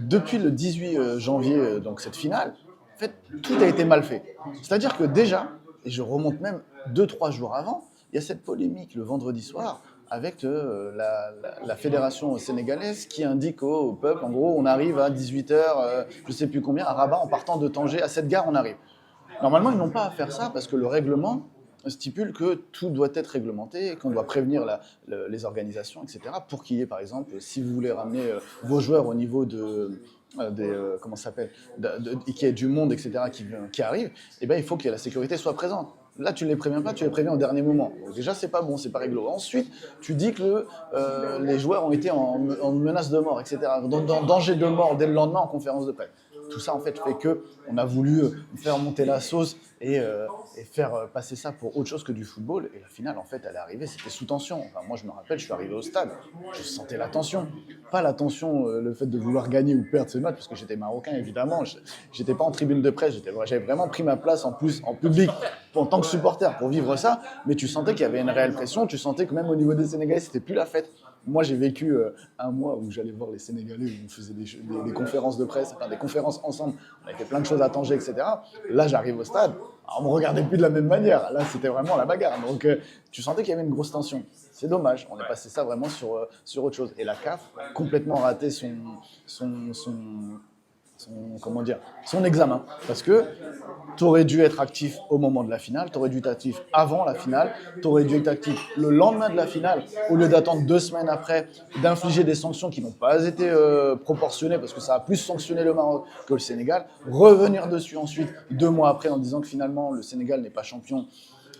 depuis le 18 janvier, donc cette finale, en fait, tout a été mal fait. C'est-à-dire que déjà, et je remonte même 2, 3 jours avant, il y a cette polémique le vendredi soir avec la fédération sénégalaise qui indique au peuple, en gros, on arrive à 18h, je ne sais plus combien, à Rabat, en partant de Tanger, à cette gare, on arrive. Normalement, ils n'ont pas à faire ça parce que le règlement stipule que tout doit être réglementé, qu'on doit prévenir les organisations, etc. Pour qu'il y ait, par exemple, si vous voulez ramener vos joueurs au niveau comment ça s'appelle, qu'il y ait du monde, etc., qui arrive, eh ben, il faut que la sécurité soit présente. Là, tu ne les préviens pas, tu les préviens au dernier moment. Donc déjà, c'est pas bon, c'est pas réglo. Ensuite, tu dis que les joueurs ont été en menace de mort, etc., dans danger de mort dès le lendemain en conférence de presse. Tout ça, en fait qu'on a voulu faire monter la sauce et faire passer ça pour autre chose que du football. Et la finale, en fait, elle est arrivée, c'était sous tension. Enfin, moi, je me rappelle, je suis arrivé au stade, je sentais la tension. Pas la tension, le fait de vouloir gagner ou perdre ce match, parce que j'étais marocain, évidemment. J'étais pas en tribune de presse, j'avais vraiment pris ma place en plus en public en tant que supporter pour vivre ça. Mais tu sentais qu'il y avait une réelle pression, tu sentais que même au niveau des Sénégalais, c'était plus la fête. Moi, j'ai vécu un mois où j'allais voir les Sénégalais, où on faisait des conférences de presse, enfin des conférences ensemble, on avait fait plein de choses à Tanger, etc. Là, j'arrive au stade, on ne me regardait plus de la même manière. Là, c'était vraiment la bagarre. Donc, tu sentais qu'il y avait une grosse tension. C'est dommage, on est passé ça vraiment sur autre chose. Et la CAF a complètement raté son examen. Parce que tu aurais dû être actif au moment de la finale, tu aurais dû être actif avant la finale, tu aurais dû être actif le lendemain de la finale, au lieu d'attendre 2 semaines après, d'infliger des sanctions qui n'ont pas été proportionnées, parce que ça a plus sanctionné le Maroc que le Sénégal, revenir dessus ensuite, 2 mois après, en disant que finalement le Sénégal n'est pas champion,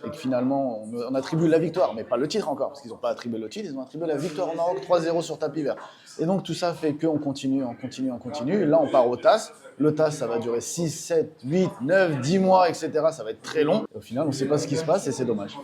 et que finalement on attribue la victoire, mais pas le titre encore, parce qu'ils n'ont pas attribué le titre, ils ont attribué la victoire au Maroc 3-0 sur tapis vert. Et donc tout ça fait qu'on continue, on continue, on continue. Et là on part au TAS. Le TAS, ça va durer 6, 7, 8, 9, 10 mois, etc. Ça va être très long. Et au final, on ne sait pas ce qui se passe et c'est dommage.